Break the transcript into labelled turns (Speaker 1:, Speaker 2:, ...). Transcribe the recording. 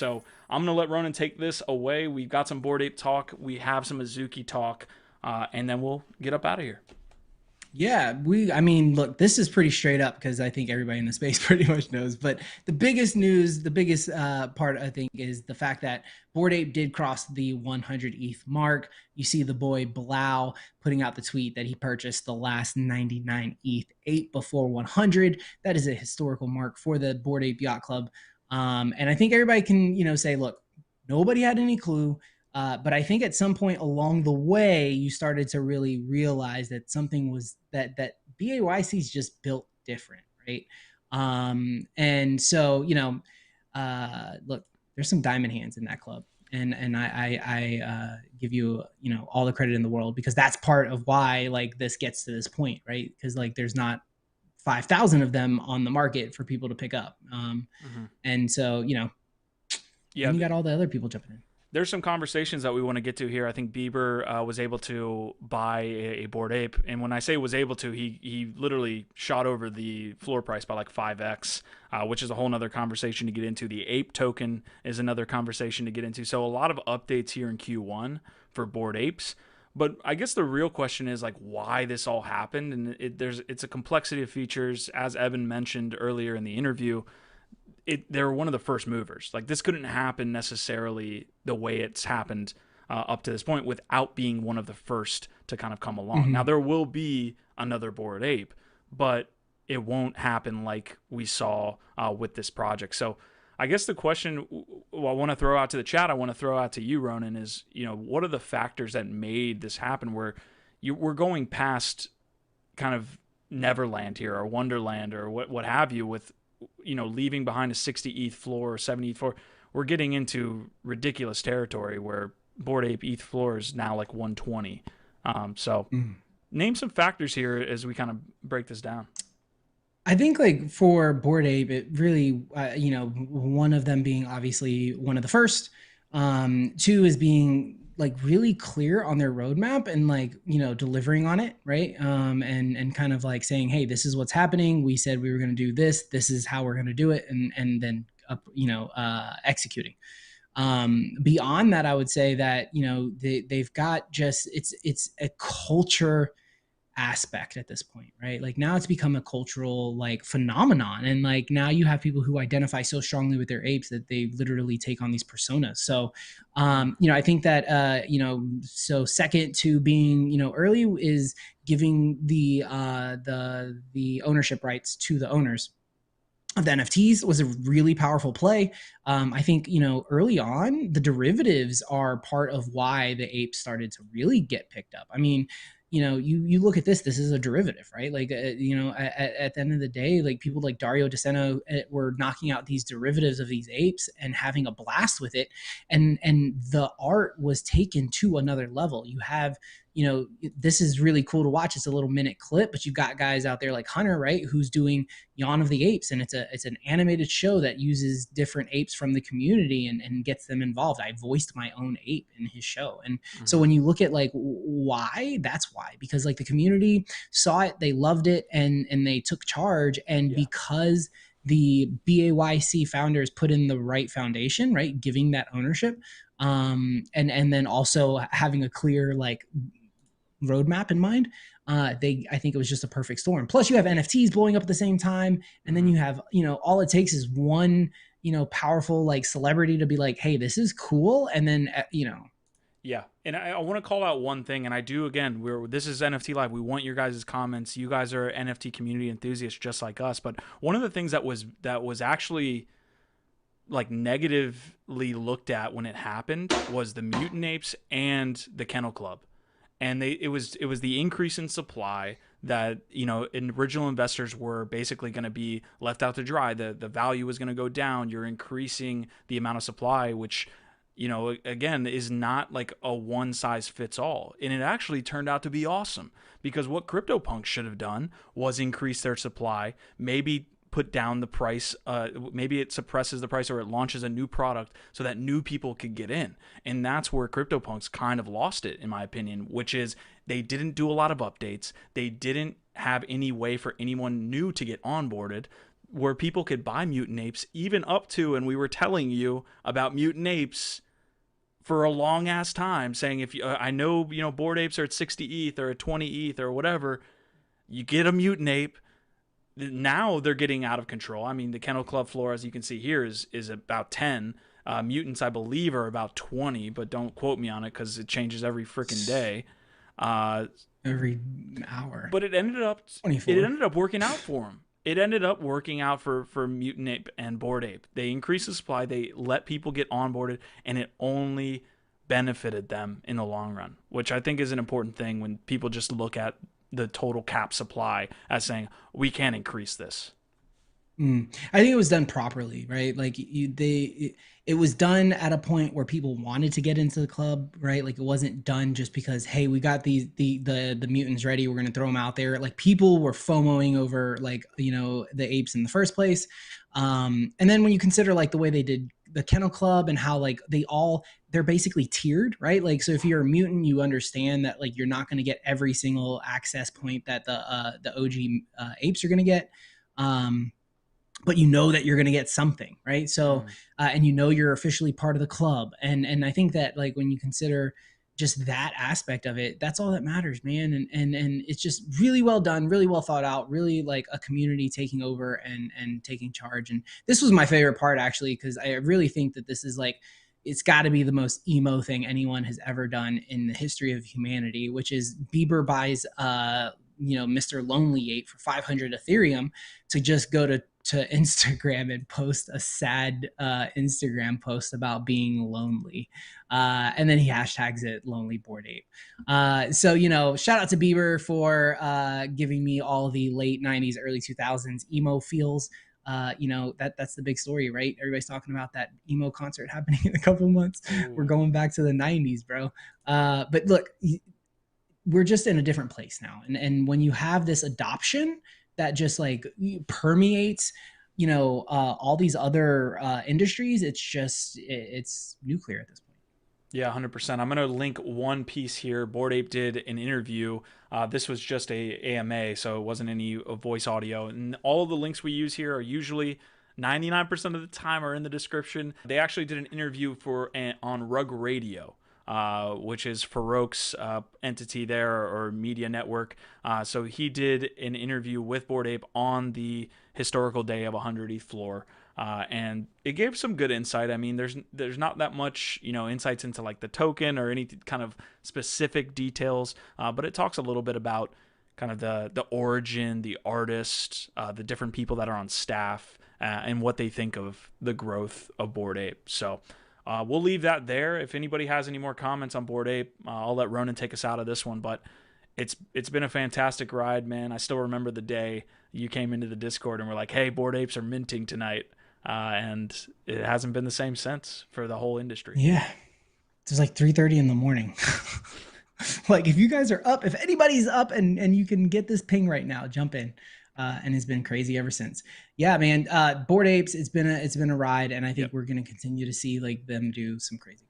Speaker 1: So I'm going to let Ronan take this away. We've got some Bored Ape talk. We have some Azuki talk. And then we'll get up out of here.
Speaker 2: Yeah, I mean, look, this is pretty straight up because I think everybody in the space pretty much knows. But the biggest news, the biggest part, I think, is the fact that Bored Ape did cross the 100 ETH mark. You see the boy Blau putting out the tweet that he purchased the last 99 ETH 8 before 100. That is a historical mark for the Bored Ape Yacht Club. And I think everybody can, say, look, nobody had any clue. But I think at some point along the way, you started to really realize that something was that BAYC is just built different, right? And so look, there's some diamond hands in that club, and I give you all the credit in the world because that's part of why like this gets to this point, right? Because like there's not 5,000 of them on the market for people to pick up, and so
Speaker 1: Yeah,
Speaker 2: then you got all the other people jumping in.
Speaker 1: there's some conversations that we want to get to here. I think Bieber was able to buy a Bored Ape, and when I say was able to, he literally shot over the floor price by like 5x, which is a whole nother conversation to get into. The Ape token is another conversation to get into. So a lot of updates here in Q1 for Bored Apes. But I guess the real question is like why this all happened, and it's a complexity of features, as Evan mentioned earlier in the interview. They were one of the first movers. Like this couldn't happen necessarily the way it's happened up to this point without being one of the first to kind of come along. Now there will be another Bored Ape, but it won't happen like we saw with this project. So I guess the question I want to throw out to the chat, I want to throw out to you, Ronan, is what are the factors that made this happen? Where we're going past kind of Neverland here or Wonderland or what have you with leaving behind a 60 ETH floor or 70 ETH floor. We're getting into ridiculous territory where Bored Ape ETH floor is now like 120. So name some factors here as we kind of break this down.
Speaker 2: I think like for Bored Ape, it really, one of them being obviously one of the first. Two is being like really clear on their roadmap and like delivering on it, right? And kind of like saying, hey, this is what's happening. We said we were going to do this. This is how we're going to do it, and then executing. Beyond that, I would say that they've got just it's a culture aspect at this point, right? Like now it's become a cultural like phenomenon, and like now you have people who identify so strongly with their apes that they literally take on these personas. So I think that so second to being early is giving the ownership rights to the owners of the NFTs was a really powerful play. I think early on the derivatives are part of why the apes started to really get picked up. I mean, you look at this is a derivative, right? Like, at the end of the day, like people like Dario DeSeno were knocking out these derivatives of these apes and having a blast with it. And the art was taken to another level. You have, this is really cool to watch. It's a little minute clip, but you've got guys out there like Hunter, right? Who's doing Yawn of the Apes. And it's an animated show that uses different apes from the community and gets them involved. I voiced my own ape in his show. And so when you look at like why, that's why, because like the community saw it, they loved it, and they took charge. And because the BAYC founders put in the right foundation, right, giving that ownership, and then also having a clear like roadmap in mind, I think it was just a perfect storm. Plus you have NFTs blowing up at the same time, and then you have all it takes is one powerful like celebrity to be like, hey, this is cool, and then
Speaker 1: Yeah, and I want to call out one thing, and I do again. This is NFT Live. We want your guys' comments. You guys are NFT community enthusiasts just like us. But one of the things that was actually like negatively looked at when it happened was the mutant apes and the kennel club, and it was the increase in supply that original investors were basically going to be left out to dry. The value was going to go down. You're increasing the amount of supply, which again, is not like a one size fits all. And it actually turned out to be awesome, because what CryptoPunks should have done was increase their supply, maybe put down the price, maybe it suppresses the price or it launches a new product so that new people could get in. And that's where CryptoPunks kind of lost it, in my opinion, which is they didn't do a lot of updates. They didn't have any way for anyone new to get onboarded. where people could buy mutant apes, even up to, and we were telling you about mutant apes for a long ass time, saying if you, I know, Bored Apes are at 60 ETH or at 20 ETH or whatever, you get a mutant ape. Now they're getting out of control. I mean, the Kennel Club floor, as you can see here, is about 10. Mutants, I believe, are about 20, but don't quote me on it because it changes every freaking day. Uh,
Speaker 2: Every hour.
Speaker 1: but it ended up
Speaker 2: 24.
Speaker 1: working out for them. It ended up working out for Mutant Ape and Bored Ape. They increased the supply. They let people get onboarded, and it only benefited them in the long run, which I think is an important thing when people just look at the total cap supply as saying we can't increase this.
Speaker 2: I think it was done properly, right? Like it was done at a point where people wanted to get into the club, right? Like it wasn't done just because, hey, we got the mutants ready, we're gonna throw them out there. Like people were FOMOing over like the apes in the first place, and then when you consider like the way they did the Kennel Club and how like they're basically tiered, right? Like so if you're a mutant, you understand that like you're not going to get every single access point that the OG apes are going to get. But you know that you're going to get something, right? So, and you're officially part of the club. And I think that like when you consider just that aspect of it, that's all that matters, man. And it's just really well done, really well thought out, really like a community taking over and taking charge. And this was my favorite part actually, because I really think that this is like, it's got to be the most emo thing anyone has ever done in the history of humanity, which is Bieber buys Mr. Lonely Ape for 500 Ethereum to just go to Instagram and post a sad Instagram post about being lonely. And then he hashtags it Lonely Bored Ape. So, shout out to Bieber for giving me all the late 90s, early 2000s emo feels. That's the big story, right? Everybody's talking about that emo concert happening in a couple months. Ooh. We're going back to the 90s, bro. But look, we're just in a different place now. And when you have this adoption that just like permeates, all these other industries, it's nuclear at this point.
Speaker 1: Yeah, 100%. I'm going to link one piece here. Bored Ape did an interview. This was just a AMA, so it wasn't any voice audio. And all of the links we use here are usually 99% of the time are in the description. They actually did an interview on Rug Radio, which is Farouk's entity there or media network. So he did an interview with Bored Ape on the historical day of 100 ETH floor. And it gave some good insight. I mean, there's not that much, insights into like the token or any kind of specific details, but it talks a little bit about kind of the origin, the artist, the different people that are on staff, and what they think of the growth of Bored Ape. So we'll leave that there. If anybody has any more comments on Bored Ape, I'll let Ronan take us out of this one. But it's been a fantastic ride, man. I still remember the day you came into the Discord and were like, "Hey, Bored Apes are minting tonight," and it hasn't been the same since for the whole industry.
Speaker 2: Yeah, it's like 3:30 in the morning. Like if you guys are up, if anybody's up and you can get this ping right now, jump in. And it's been crazy ever since. Yeah, man. Bored Apes, it's been a ride, and I think we're gonna continue to see like them do some crazy.